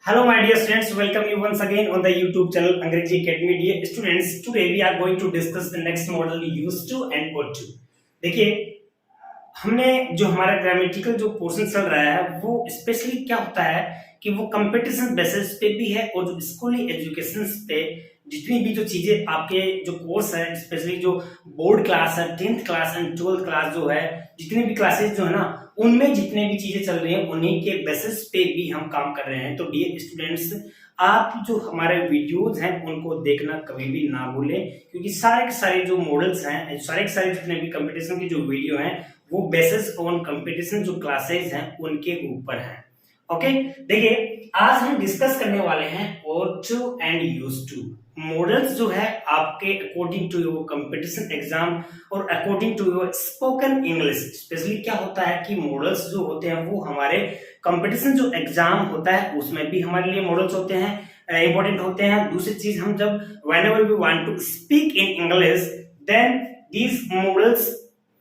Hello, my dear students. Welcome you once again on the YouTube channel Angrezi Academy. Dear students, today we are going to discuss the next model used to and ought to. देखिए, हमने जो हमारा grammatical जो portion चल रहा है वो specially क्या होता है कि वो कंपटीशन बेसिस पे भी है और जो स्कूली एजुकेशन पे जितनी भी जो चीजें आपके जो कोर्स है स्पेशली जो बोर्ड क्लास है 10th class and 12th class जो है जितनी भी क्लासेस जो है ना उनमें जितने भी चीजें चल रही हैं उन्हीं के बेसिस पे भी हम काम कर रहे हैं। तो डियर स्टूडेंट्स, आप जो हमारे वीडियोस हैं उनको देखना कभी भी ना भूलें, क्योंकि सारे के सारे जो मॉडल्स हैं, सारे के सारे जितने भी कंपटीशन की जो वीडियो हैं वो बेसिस ऑन कंपटीशन जो क्लासेस हैं उनके ऊपर हैं। ओके, देखिए आज हम डिस्कस करने वाले हैं ought to and used to models जो है आपके according to your competition exam और according to your spoken English. Especially क्या होता है कि मॉडल्स जो होते हैं वो हमारे कंपटीशन जो एग्जाम होता है उसमें भी हमारे लिए मॉडल्स होते हैं, इंपॉर्टेंट होते हैं। दूसरी चीज, हम जब whenever we want to speak in English then these modals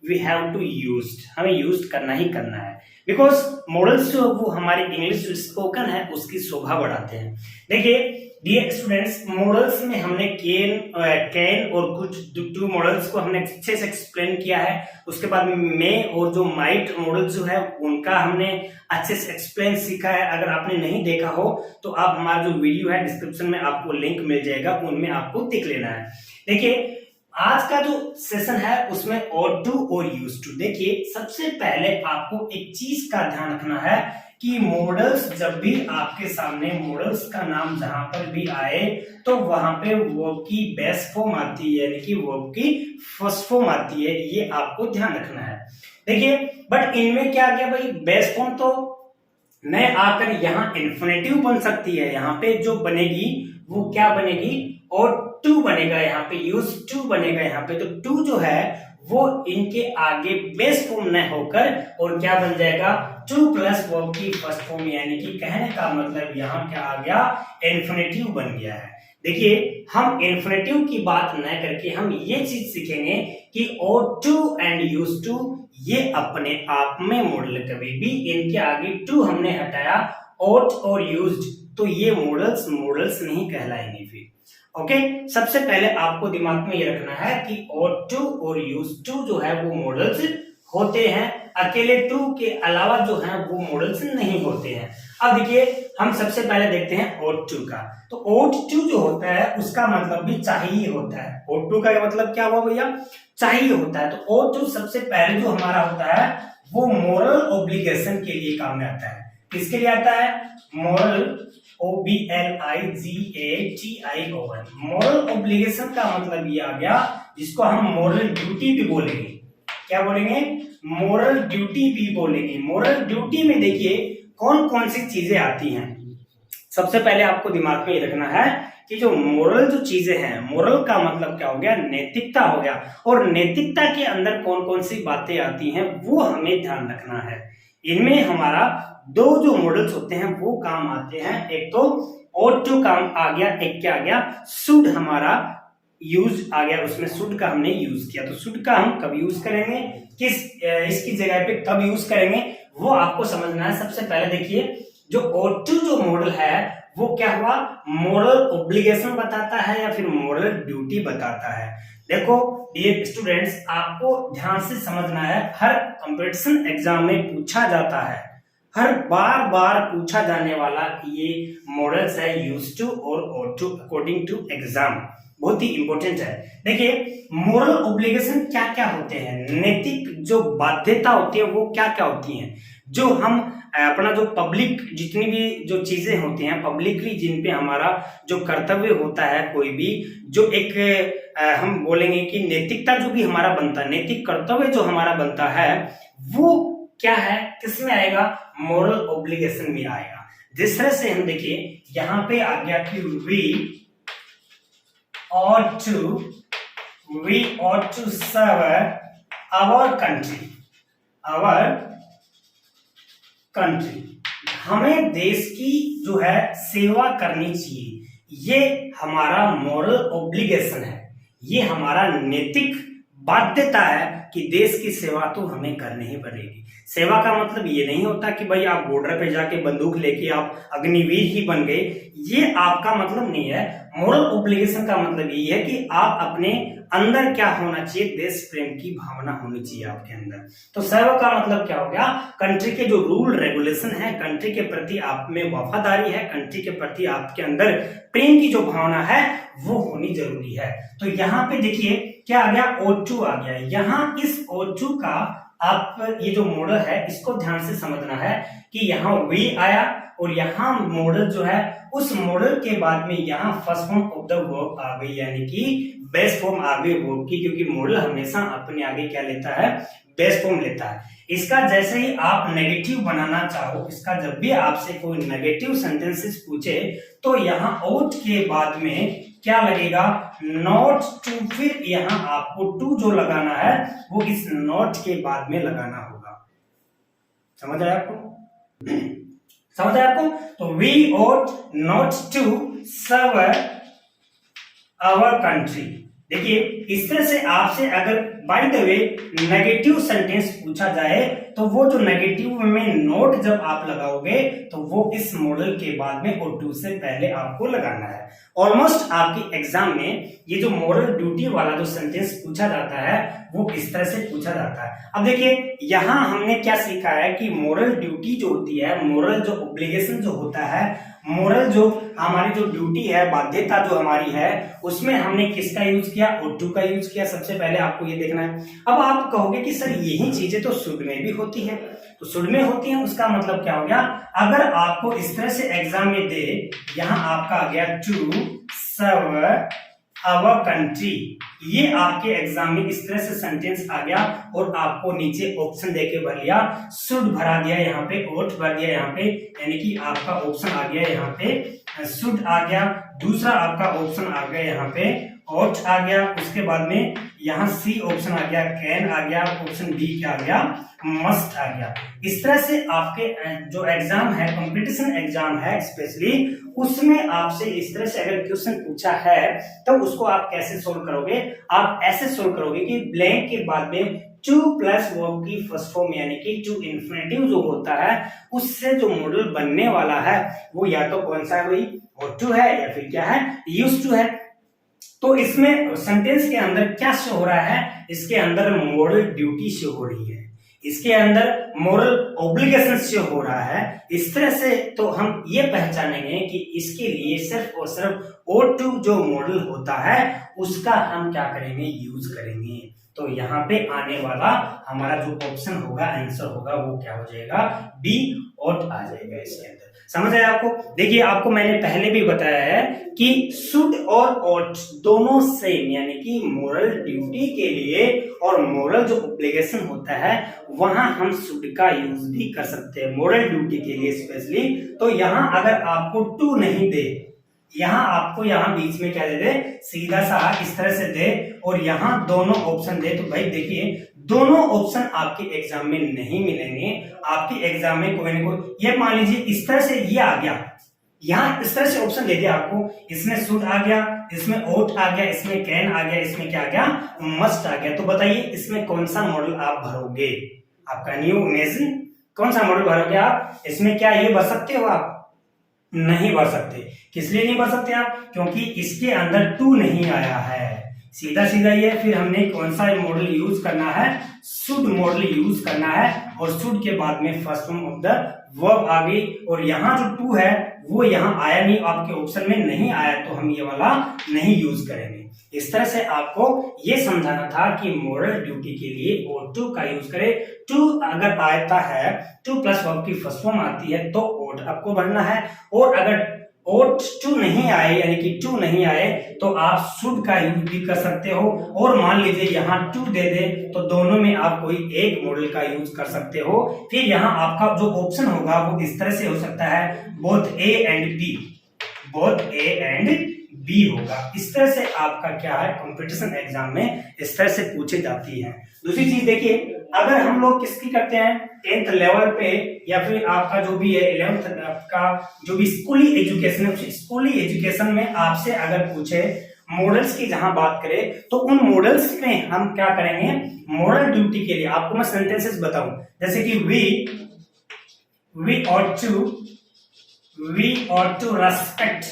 we have to used, हमें यूज करना ही करना है, बिकॉज मॉडल्स जो वो हमारी इंग्लिश जो स्पोकन है उसकी शोभा बढ़ाते हैं। देखिए डियर स्टूडेंट्स, मॉडल्स में हमने कैन और कुछ टू मॉडल्स को हमने अच्छे से एक्सप्लेन किया है। उसके बाद में और जो माइट मॉडल जो है उनका हमने अच्छे से एक्सप्लेन सीखा है। अगर आपने नहीं देखा हो तो आप हमारा जो वीडियो है डिस्क्रिप्शन में आपको लिंक मिल जाएगा, उनमें आपको देख लेना है। देखिए आज का जो सेशन है उसमें ought to और used to। देखिए सबसे पहले आपको एक चीज का ध्यान रखना है कि मॉडल्स जब भी आपके सामने मॉडल्स का नाम जहां पर भी आए तो वहां पे वर्ब की बेस्ट फॉर्म आती है, यानी कि वर्ब की फर्स्ट फॉर्म आती है, ये आपको ध्यान रखना है। देखिए बट इनमें क्या गया भाई, बेस्ट फॉर्म तो नए आकर यहाँ इन्फिनेटिव बन सकती है। यहाँ पे जो बनेगी वो क्या बनेगी, और टू बनेगा, यहाँ पे यूज टू बनेगा यहाँ पे। तो टू जो है वो इनके आगे बेस फॉर्म न होकर और क्या बन जाएगा, टू प्लस वर्ब की फर्स्ट फॉर्म, यानी कि कहने का मतलब यहाँ क्या आ गया, इन्फिनेटिव बन गया है। देखिए हम इन्फिनेटिव की बात न करके हम ये चीज सीखेंगे कि ought to and used to ये अपने आप में मॉडल, कभी भी इनके आगे टू हमने हटाया ought और used तो ये मॉडल्स नहीं कहलाएंगे फिर। ओके, सबसे पहले आपको दिमाग में ये रखना है कि ought to और used to जो है वो मॉडल्स होते हैं, अकेले टू के अलावा जो है वो मॉडल्स नहीं होते हैं। अब देखिए हम सबसे पहले देखते हैं ought to का। तो ought to जो होता है उसका मतलब भी चाहिए होता है। ought to का मतलब क्या हुआ भैया, चाहिए होता है। तो ought to सबसे पहले जो हमारा होता है वो मोरल ऑब्लिगेशन के लिए काम में आता है। किसके लिए आता है, मोरल OBLIGATION। मोरल ऑब्लिगेशन का मतलब ये आ गया जिसको हम मोरल ड्यूटी भी बोलेंगे। क्या बोलेंगे, मोरल ड्यूटी भी बोलेंगे। मोरल ड्यूटी में देखिए कौन कौन सी चीजें आती हैं। सबसे पहले आपको दिमाग में ये रखना है कि जो मोरल जो चीजें हैं, मोरल का मतलब क्या हो गया, नैतिकता हो गया। और नैतिकता के अंदर कौन कौन सी बातें आती हैं वो हमें ध्यान रखना है। इनमें हमारा दो जो मॉडल्स होते हैं वो काम आते हैं, एक तो ought to काम आ गया, एक क्या आ गया, should हमारा यूज आ गया, उसमें should का हमने यूज किया। तो should का हम कब यूज करेंगे, किस इसकी जगह पे कब यूज करेंगे वो आपको समझना है। सबसे पहले देखिए जो ought to जो मॉडल है वो क्या हुआ, मोरल ऑब्लिगेशन बताता है या फिर मोरल ड्यूटी बताता है। देखो डियर स्टूडेंट्स, आपको ध्यान से समझना है, हर कंपटीशन एग्जाम में पूछा जाता है, हर बार पूछा जाने वाला ये मॉडल्स है यूज्ड टू और ought to according to exam, बहुत ही इंपॉर्टेंट है। देखिए मोरल ऑब्लिगेशन क्या क्या होते हैं, नैतिक जो बाध्यता होती है वो क्या क्या होती हैं, जो हम अपना जो पब्लिक जितनी भी जो चीजें होती हैं पब्लिकली जिन पे हमारा जो कर्तव्य होता है, कोई भी जो एक हम बोलेंगे कि नैतिकता जो भी हमारा बनता है, नैतिक कर्तव्य जो हमारा बनता है वो क्या है, किसमें आएगा, मोरल ऑब्लिगेशन में आएगा। जिस तरह से हम देखिए यहाँ पे आ गया कि we ought to serve our country, हमें देश की जो है सेवा करनी चाहिए, ये हमारा मोरल ऑब्लिगेशन है, ये हमारा नैतिक बाध्यता है कि देश की सेवा तो हमें करनी ही पड़ेगी। सेवा का मतलब ये नहीं होता कि भाई आप बॉर्डर पे जाके बंदूक लेके आप अग्निवीर ही बन गए, ये आपका मतलब नहीं है। मोरल ऑब्लिगेशन का मतलब ये है कि आप अपने अंदर क्या होना चाहिए, देश प्रेम की भावना होनी चाहिए आपके अंदर। तो सेवा का मतलब क्या हो गया, कंट्री के जो रूल रेगुलेशन है, कंट्री के प्रति आप में वफादारी है, कंट्री के प्रति आपके अंदर प्रेम की जो भावना है वो होनी जरूरी है। तो यहाँ पे देखिए क्या आ गया, O2 आ गया। यहाँ इस O2 का आप ये जो मॉडल है इसको ध्यान से समझना है कि यहाँ V आया और यहाँ मॉडल जो है उस मॉडल के बाद में यहाँ first form of the verb आ गई, यानी कि बेस फॉर्म आ गई वर्ब की, क्योंकि मॉडल हमेशा अपने आगे क्या लेता है, बेस फॉर्म लेता है। इसका जैसे ही आप नेगेटिव बनाना चाहो, इसका जब भी आपसे कोई नेगेटिव सेंटेंसेस पूछे तो यहाँ ought के बाद में क्या लगेगा, नॉट टू, फिर यहाँ आपको टू जो लगाना है वो इस नॉट के बाद में लगाना होगा। समझ आया आपको, समझ आया आपको? तो we ought not to serve our country। देखिए इस तरह से आपसे अगर by the way negative sentence पूछा जाए तो वो जो नेगेटिव में नोट जब आप लगाओगे तो वो इस मॉडल के बाद में और टू से पहले आपको लगाना है। ऑलमोस्ट आपके एग्जाम में ये जो मॉरल ड्यूटी वाला जो सेंटेंस पूछा जाता है वो इस तरह से पूछा जाता है। अब देखिए यहाँ हमने क्या सीखा है कि मॉरल ड्यूटी जो होती है, मॉरल जो ऑब्लिगेशन जो होता है, मोरल जो हमारी जो ड्यूटी है, बाध्यता जो हमारी है, उसमें हमने किसका यूज किया, O2 का यूज किया। सबसे पहले आपको ये देखना है। अब आप कहोगे कि सर यही चीजें तो शुड में भी होती है, तो शुड में होती है उसका मतलब क्या हो गया, अगर आपको इस तरह से एग्जाम में दे, यहाँ आपका आ गया टू सर्व आवर कंट्री, ये आपके एग्जाम में इस तरह से सेंटेंस आ गया और आपको नीचे ऑप्शन देके भर लिया, शुड भरा दिया, यहाँ पे ओट भर दिया यहाँ पे, यानी कि आपका ऑप्शन आ गया यहाँ पे शुड आ गया। दूसरा आपका ऑप्शन आ गया यहाँ पे ओट आ गया, उसके बाद में यहाँ सी ऑप्शन आ गया, कैन आ गया, ऑप्शन बी क्या आ गया, मस्ट आ गया। इस तरह से आपके जो एग्जाम है, कंपटीशन एग्जाम है स्पेशली, उसमें आपसे इस तरह से अगर क्वेश्चन पूछा है तो उसको आप कैसे सोल्व करोगे, आप ऐसे सोल्व करोगे कि ब्लैंक के बाद में टू प्लस वर्ब की फर्स्ट फॉर्म यानी कि टू इन्फिनेटिव जो होता है उससे जो मॉडल बनने वाला है वो या तो कौन सा है भाई, O2 है या फिर क्या है, यूज्ड टू है। तो इसमें सेंटेंस के अंदर क्या शो हो रहा है, इसके अंदर मोरल ड्यूटी शो हो रही है, इसके अंदर मोरल ऑब्लिगेशन शो हो रहा है। इस तरह से तो हम ये पहचानेंगे कि इसके लिए सिर्फ और सिर्फ O2 जो मॉडल होता है उसका हम क्या करेंगे, यूज करेंगे। तो यहाँ पे आने वाला हमारा जो ऑप्शन होगा, आंसर होगा, वो क्या हो जाएगा, बी ओट आ जाएगा इसके अंदर। समझ आया आपको? देखिए आपको मैंने पहले भी बताया है कि शुड और ओट दोनों सेम, यानी कि मोरल ड्यूटी के लिए और मोरल जो ऑब्लिगेशन होता है वहां हम शुड का यूज भी कर सकते हैं मोरल ड्यूटी के लिए स्पेशली। तो यहाँ अगर आपको टू नहीं दे, यहाँ आपको यहाँ बीच में क्या दे दे, सीधा सा इस तरह से दे और यहाँ दोनों ऑप्शन दे, तो भाई देखिए दोनों ऑप्शन आपके एग्जाम में नहीं मिलेंगे। आपके एग्जाम में कोई ना कोई, ये मान लीजिए इस तरह से ये आ गया, यहाँ इस तरह से ऑप्शन दे दिया आपको, इसमें शुड आ गया, इसमें ओट आ गया, इसमें कैन आ गया, इसमें क्या आ गया, मस्ट आ गया। तो बताइए इसमें कौन सा मॉडल आप भरोगे, आपका न्यू इमेजिन कौन सा मॉडल भरोगे आप? इसमें क्या ये भर सकते हो आप? नहीं भर सकते। किस लिए नहीं भर सकते आप? क्योंकि इसके अंदर टू नहीं आया है, सीधा सीधा ये। फिर हमने कौन सा मॉडल यूज करना है, शुड मॉडल यूज करना है और शुड के बाद में first form of the verb आ गई और यहाँ जो टू है वो यहाँ आया नहीं, आपके ऑप्शन में नहीं आया, तो हम ये वाला नहीं यूज करेंगे। इस तरह से आपको ये समझाना था कि मोरल ड्यूटी के लिए O2 का यूज करें। टू अगर आता है, टू प्लस वर्ब की फर्स्ट फॉर्म आती है तो ओट आपको भरना है, और अगर ओट टू नहीं आए यानी कि टू नहीं आए तो आप शुड का यूज भी कर सकते हो। और मान लीजिए यहाँ टू दे दे तो दोनों में आप कोई एक मॉडल का यूज कर सकते हो। फिर यहाँ आपका जो ऑप्शन होगा वो इस तरह से हो सकता है, both A and B, both A and B होगा। इस तरह से आपका क्या है, कंपटीशन एग्जाम में इस तरह से पूछी जाती है। दूसरी चीज देखिए, अगर हम लोग किसकी करते हैं 10th लेवल पे या फिर आपका जो भी है 11th का जो भी स्कूली एजुकेशन है, स्कूली एजुकेशन में आपसे अगर पूछे मॉडल्स की जहां बात करें तो उन मॉडल्स में हम क्या करेंगे, मॉरल ड्यूटी के लिए आपको मैं सेंटेंसेस बताऊं, जैसे कि we ought to respect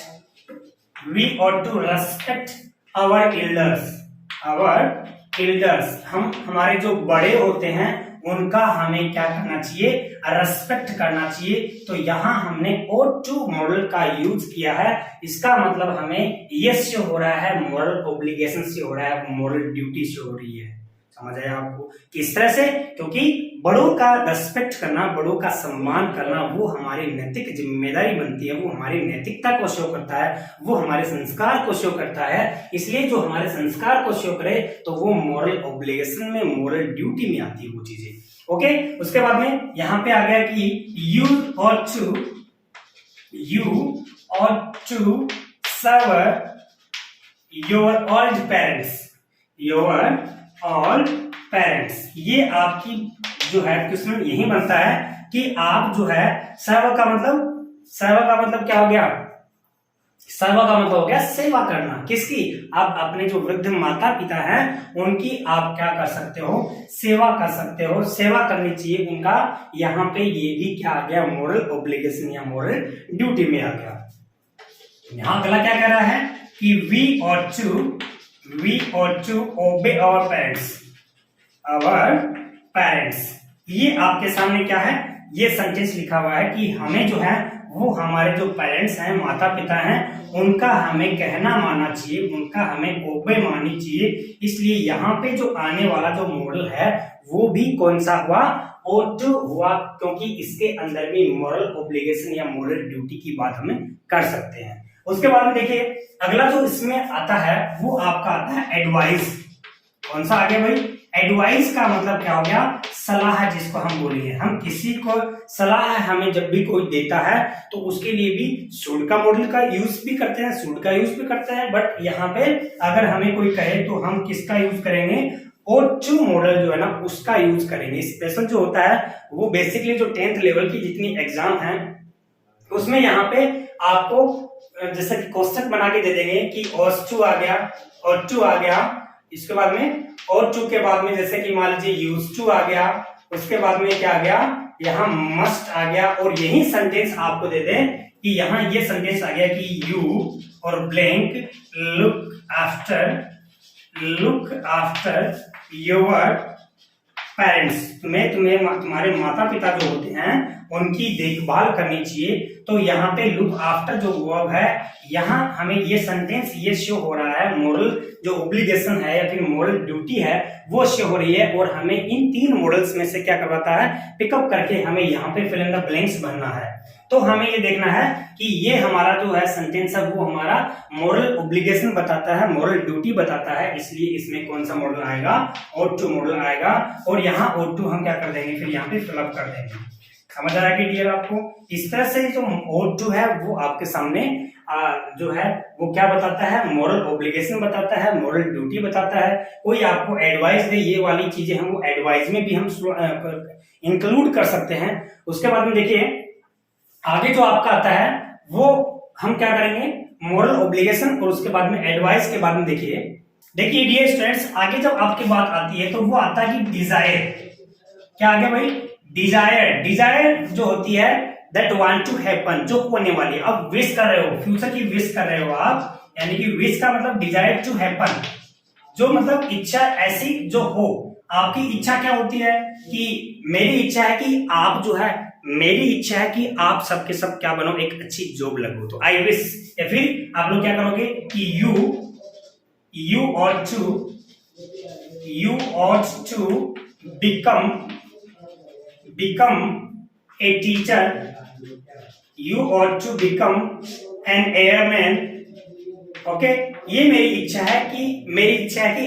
our elders, हम हमारे जो बड़े होते हैं उनका हमें क्या करना चाहिए, रेस्पेक्ट करना चाहिए। तो यहां हमने ought to मॉडल का यूज किया है, इसका मतलब हमें ये शो हो रहा है, मॉरल ऑब्लिगेशन से हो रहा है, मॉरल ड्यूटी से हो रही है। समझ आया आपको किस तरह से, क्योंकि बड़ों का रेस्पेक्ट करना, बड़ों का सम्मान करना वो हमारी नैतिक जिम्मेदारी बनती है, वो हमारी नैतिकता को शो करता है, वो हमारे संस्कार को शो करता है। इसलिए जो हमारे संस्कार को शो करे तो वो मॉरल ऑब्लिगेशन में, मॉरल ड्यूटी में आती है वो चीजें। ओके, उसके बाद में यहां पे आ गया कि you ought to serve your old parents, ये आपकी जो है क्वेश्चन यही बनता है कि आप जो है सर्व का मतलब क्या हो गया, सर्व का मतलब हो गया सेवा करना। किसकी, आप अपने जो वृद्ध माता पिता हैं उनकी आप क्या कर सकते हो, सेवा कर सकते हो, सेवा करनी चाहिए उनका। यहाँ पे ये भी क्या आ गया, मॉरल ऑब्लिगेशन या मॉरल ड्यूटी में आ गया। यहां अगला क्या कह रहा है कि we ought to obey our parents। ये आपके सामने क्या है, ये सेंटेंस लिखा हुआ है कि हमें जो है वो हमारे जो पेरेंट्स हैं, माता पिता हैं, उनका हमें कहना मानना चाहिए, उनका हमें ओबे माननी चाहिए। इसलिए यहाँ पे जो आने वाला जो मॉडल है वो भी कौन सा हुआ, ought to हुआ, क्योंकि इसके अंदर भी मॉरल ऑब्लिगेशन या मॉरल ड्यूटी की बात हम कर सकते हैं। उसके बाद में देखिए अगला जो इसमें आता है वो आपका आता है एडवाइस। कौन सा आ गया भाई, एडवाइस का मतलब क्या हो गया, सलाह जिसको हम बोलेंगे। हम किसी को सलाह हमें जब भी कोई देता है तो उसके लिए भी शुड का मॉडल का यूज भी करते हैं, शुड का यूज भी करते हैं, बट यहाँ पे अगर हमें कोई कहे तो हम किसका यूज करेंगे, ought to मॉडल जो है ना उसका यूज करेंगे। स्पेशल जो होता है वो बेसिकली जो 10th लेवल की जितनी एग्जाम है उसमें यहाँ पे आपको जैसे कि क्वेश्चन बना के दे देंगे कि ought to आ गया, इसके बाद में ought to के बाद में जैसे कि मान लीजिए used to आ गया, उसके बाद में क्या आ गया, यहाँ must आ गया, और यही सेंटेंस आपको दे दें कि यहाँ ये सेंटेंस आ गया कि you और blank look after your parents, तुम्हारे माता पिता जो होते हैं उनकी देखभाल करनी चाहिए। तो यहाँ पे लुक आफ्टर जो वर्ब है, यहाँ हमें ये सेंटेंस ये शो हो रहा है, मॉरल जो ऑब्लिगेशन है या फिर मॉरल ड्यूटी है वो शो हो रही है, और हमें इन 3 मॉडल्स में से क्या करवाता है, पिकअप करके हमें यहाँ पे फिल इन द ब्लैंक्स भरना है। तो हमें ये देखना है कि ये हमारा जो है सेंटेंस है वो हमारा मॉरल ऑब्लिगेशन बताता है, मॉरल ड्यूटी बताता है, इसलिए इसमें कौन सा मॉडल आएगा, ought to मॉडल आएगा, और यहाँ ought to हम क्या कर देंगे, फिर यहाँ पे फिलअप कर देंगे। समझ आ रहा है कि डियर आपको, इस तरह से जो ought to है वो आपके सामने जो है वो क्या बताता है, मॉरल ऑब्लिगेशन बताता है, मॉरल ड्यूटी बताता है। कोई आपको एडवाइस दे, ये वाली चीजें हम वो एडवाइस में भी हम इंक्लूड कर सकते हैं। उसके बाद में देखिए आगे जो आपका आता है वो हम क्या करेंगे, मॉरल ऑब्लिगेशन और उसके बाद में एडवाइस के बाद में देखिए डियर स्टूडेंट्स, आगे जब आपकी बात आती है तो वो आता है कि डिजायर। क्या आ गया भाई, डिजायर जो होती है दैट वांट टू हैपन, जो होने वाली है। अब विश कर रहे हो, फ्यूचर की विश कर रहे हो आप, यानी कि विश का मतलब डिजायर टू हैपन, जो मतलब इच्छा ऐसी जो हो। आपकी इच्छा क्या होती है कि मेरी इच्छा है कि आप जो है, मेरी इच्छा है कि आप सबके सब क्या बनो, एक अच्छी जॉब लगो, तो आई विश। या फिर आप लोग क्या करोगे कि you ought to become a teacher, you ought to become an airman। Okay, ये मेरी इच्छा है कि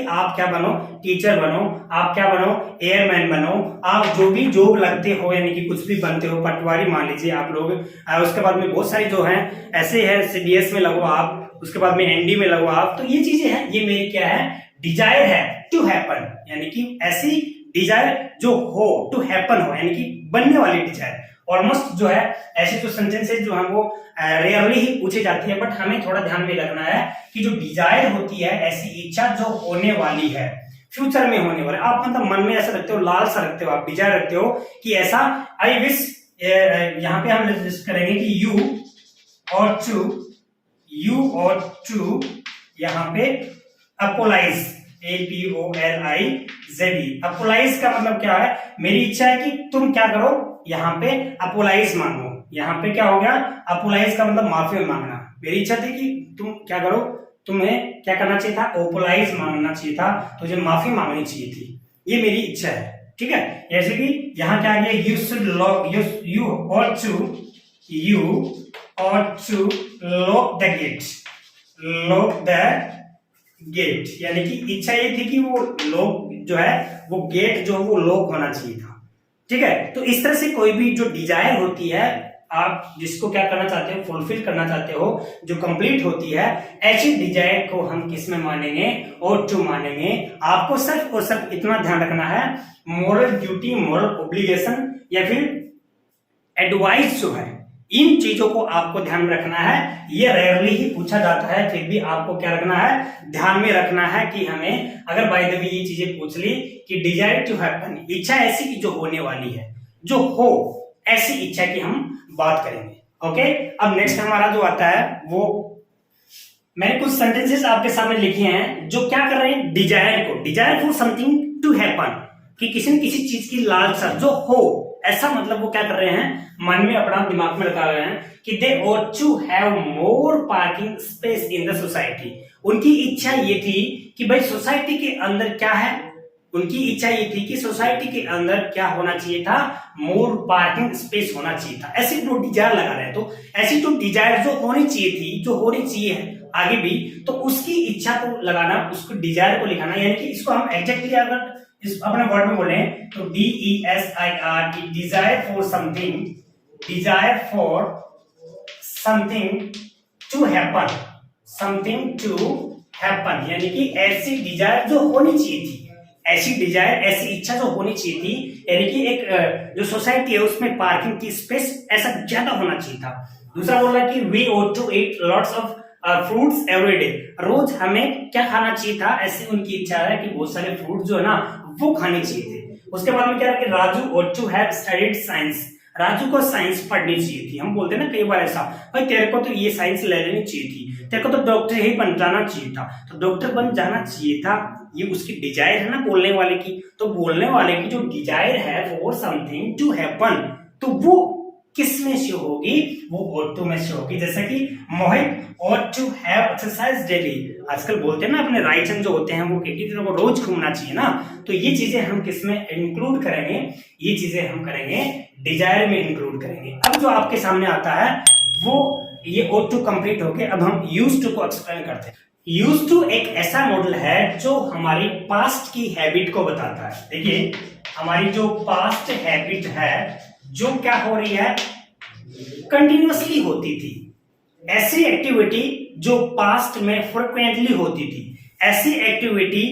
आप क्या बनो, टीचर बनो, आप क्या बनो, एयरमैन बनो, आप जो भी जॉब लगते हो, यानी कि कुछ भी बनते हो, पटवारी मान लीजिए आप लोग। उसके बाद में बहुत सारी जो है ऐसे है, सीडीएस में लगो आप, उसके बाद में एनडी में लगो आप। तो ये चीजें हैं, ये मेरी क्या है, डिजायर है टू हैपन, यानी कि ऐसी डिजायर जो हो, टू हैपन हो, यानी कि बनने वाली डिजायर। ऑलमोस्ट जो है ऐसे जो सेंटेंसेस जो है वो रेयरली ही पूछे जाती है, बट हमें थोड़ा ध्यान में रखना है कि जो डिजायर होती है, ऐसी इच्छा जो होने वाली है, फ्यूचर में होने वाला, आप मतलब मन में ऐसा रखते हो, लालसा रखते हो, आप डिजायर रखते हो कि ऐसा आई विश, यहाँ पे हम लिस्ट करेंगे कि यू और टू यहाँ पे अपोलाइज, APOLIZE, अपोलाइज का मतलब क्या है, मेरी इच्छा है कि तुम क्या करो, यहाँ पे अपोलाइज मांगो। यहाँ पे क्या हो गया, अपोलाइज का मतलब माफी मांगना। मेरी इच्छा थी कि तुम क्या करो, तुम्हें क्या करना चाहिए था, अपोलाइज मांगना चाहिए था, तुझे माफी मांगनी चाहिए थी, ये मेरी इच्छा है। ठीक है, जैसे कि यहाँ क्या आ गया, you should lock, you ought to lock the gate, यानी कि इच्छा ये थी कि वो लॉक जो है, वो गेट जो वो लॉक होना चाहिए था। ठीक है, तो इस तरह से कोई भी जो डिजायर होती है, आप जिसको क्या करना चाहते हो, फुलफिल करना चाहते हो, जो कंप्लीट होती है, ऐसी डिजायर को हम किस में मानेंगे, ought to मानेंगे। आपको सिर्फ और सिर्फ इतना ध्यान रखना है, मोरल ड्यूटी, मोरल ऑब्लिगेशन या फिर एडवाइस जो है, इन चीजों को आपको ध्यान रखना है। ये रेयरली ही पूछा जाता है, फिर भी आपको क्या रखना है, ध्यान में रखना है कि हमें अगर बाय द वे ये चीजें पूछ ली कि डिजायर टू हैपन, इच्छा ऐसी की जो होने वाली है, जो हो ऐसी इच्छा की हम बात करेंगे। ओके, अब नेक्स्ट हमारा जो आता है, वो मैंने कुछ सेंटेंसेस आपके सामने लिखे हैं जो क्या कर रहे हैं, desire for something to happen, कि किसी न किसी चीज की लालसा जो हो, ऐसा मतलब वो क्या कर रहे हैं, मन में अपना दिमाग में लगा रहे हैं कि दे ought to have more parking space in the society। उनकी इच्छा ये थी कि भाई सोसाइटी के अंदर क्या है, उनकी इच्छा ये थी कि सोसाइटी के अंदर क्या होना चाहिए था, मोर पार्किंग स्पेस होना चाहिए था। ऐसी जो डिजायर लगा रहे हैं, तो ऐसी जो डिजायर जो होनी चाहिए थी, जो होनी चाहिए आगे भी, तो उसकी इच्छा को लगाना, उसको डिजायर को लिखाना, यानी कि इसको हम एग्जैक्टली अगर इस अपने वर्ड में बोले तो DESIRE, desire for something to happen, यानी कि ऐसी डिजायर जो होनी चाहिए थी, ऐसी डिजायर, ऐसी इच्छा जो होनी चाहिए थी, यानी कि एक जो सोसाइटी है उसमें पार्किंग की स्पेस ऐसा ज्यादा होना चाहिए था। दूसरा बोल रहा है कि we ought to eat lots of fruits every day, रोज हमें क्या खाना चाहिए था, ऐसी उनकी इच्छा है कि बहुत सारे फ्रूट जो है ना वो खाने चाहिए थे। उसके बाद में क्या है कि Raju ought to have studied science, Raju को साइंस पढ़नी चाहिए थी। हम बोलते हैं ना कई बार ऐसा, भाई तेरे को तो ये साइंस ले लेनी चाहिए थी, तेरे को तो डॉक्टर ही बन जाना चाहिए था, तो डॉक्टर बन जाना चाहिए था, ये उसकी डिजायर है ना बोलने वाले की। तो बोलने वाले की जो डिजायर है फॉर समथिंग टू हैपन, तो वो किस में शो होगी, वो ought to में शो होगी। जैसे कि मोहित ought to have exercise daily, आजकल बोलते हैं ना अपने राइट हैंड जो होते हैं वो कहती है वो रोज घूमना चाहिए ना, तो ये चीजें हम किस में इंक्लूड करेंगे, ये चीजें हम करेंगे डिजायर में इंक्लूड करेंगे। अब जो आपके सामने आता है वो ये ought to कंप्लीट होके अब हम used to को एक्सप्लेन करते हैं। used to एक ऐसा मॉडल है जो हमारी पास्ट की हैबिट को बताता है। देखिए हमारी जो पास्ट हैबिट है जो क्या हो रही है, कंटिन्यूअसली होती थी, ऐसी एक्टिविटी जो पास्ट में फ्रिक्वेंटली होती थी, ऐसी एक्टिविटी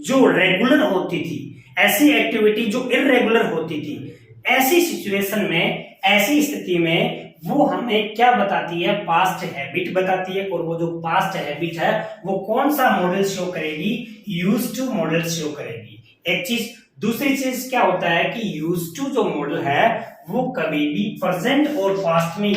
जो रेगुलर होती थी, ऐसी एक्टिविटी जो इररेगुलर होती थी, ऐसी सिचुएशन में, ऐसी स्थिति में वो हमें क्या बताती है, पास्ट हैबिट बताती है। और वो जो पास्ट हैबिट है वो कौन सा मॉडल शो करेगी, यूज्ड टू मॉडल शो करेगी। एक चीज, दूसरी चीज क्या होता है कि यूज्ड टू जो मॉडल है वो कभी भी प्रेजेंट और पास्ट में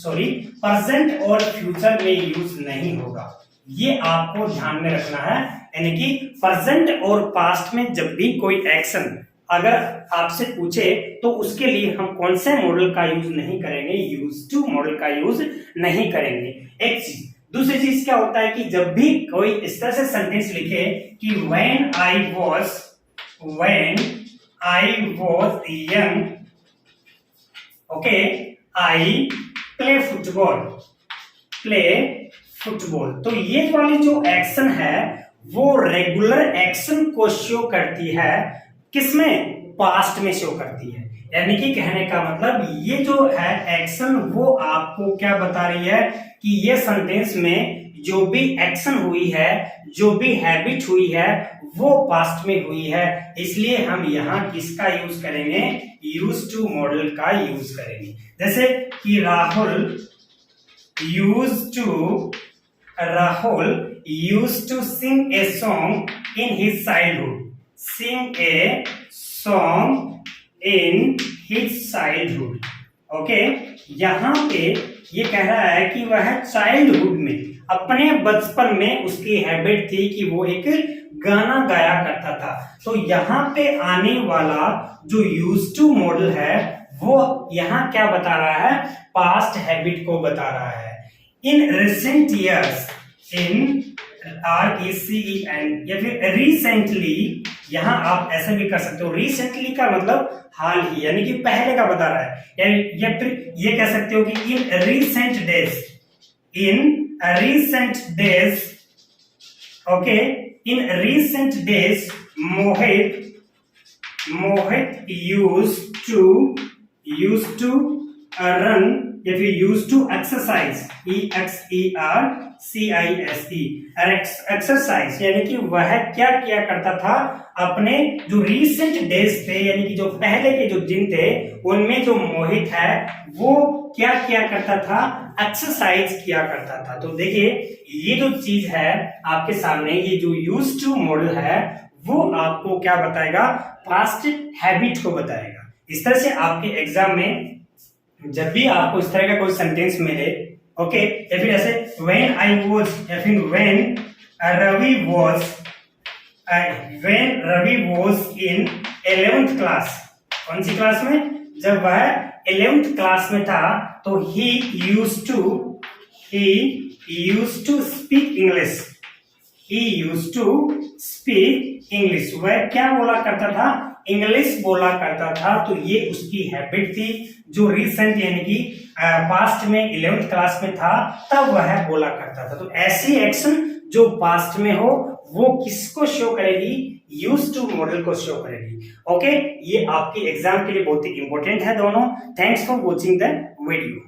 प्रेजेंट और फ्यूचर में यूज नहीं होगा, ये आपको ध्यान में रखना है। यानी कि प्रेजेंट और पास्ट में जब भी कोई एक्शन अगर आपसे पूछे तो उसके लिए हम कौन से मॉडल का यूज नहीं करेंगे, यूज टू मॉडल का यूज नहीं करेंगे। एक चीज, दूसरी चीज क्या होता है कि जब भी कोई इस तरह से सेंटेंस लिखे कि when I was young, okay, I play football, तो ये वाली जो एक्शन है वो रेगुलर एक्शन को शो करती है, किसमें, पास्ट में शो करती है। यानी कि कहने का मतलब ये जो है एक्शन वो आपको क्या बता रही है कि ये सेंटेंस में जो भी एक्शन हुई है, जो भी हैबिट हुई है, वो पास्ट में हुई है, इसलिए हम यहाँ किसका यूज करेंगे, यूज टू मॉडल का यूज करेंगे। जैसे कि Rahul used to sing a song in his childhood. Sing a song in his childhood. Okay, यहाँ पे ये कह रहा है कि वह चाइल्डहुड में, अपने बचपन में उसकी हैबिट थी कि वो एक गाना गाया करता था। तो यहाँ पे आने वाला जो यूज टू मॉडल है वो यहाँ क्या बता रहा है, पास्ट हैबिट को बता रहा है। In recent years, in RECEN या फिर रिसेंटली, यहां आप ऐसे भी कर सकते हो, रिसेंटली का मतलब हाल ही, यानी कि पहले का बता रहा है। या फिर ये कह सकते हो कि in recent days, okay, in recent days Mohit used to run या फिर यूज टू एक्सरसाइज, एक्सरसाइज, यानी कि वह क्या किया करता था, अपने जो रीसेंट डेज थे, यानी कि जो पहले के जो दिन थे, उनमें जो मोहित है वो क्या किया करता था, एक्सरसाइज किया करता था। तो देखिए ये जो चीज है आपके सामने, ये जो यूज टू मॉडल है वो आपको क्या बताएगा, पास्ट हैबिट को बताएगा। इस तरह से आपके एग्जाम में जब भी आपको इस तरह का कोई सेंटेंस मिले, ओके, या फिर ऐसे व्हेन आई वाज, या फिर when Ravi was in 11th class, कौन सी क्लास में, जब वह 11th क्लास में था, तो he used to speak English, वह क्या बोला करता था, इंग्लिश बोला करता था। तो ये उसकी हैबिट थी जो रिसेंट यानी कि पास्ट में 11th क्लास में था, तब वह बोला करता था। तो ऐसी एक्शन जो पास्ट में हो वो किसको शो करेगी, यूज टू मॉडल को शो करेगी। ओके, ये आपके एग्जाम के लिए बहुत ही इंपॉर्टेंट है दोनों। Thanks for watching the video.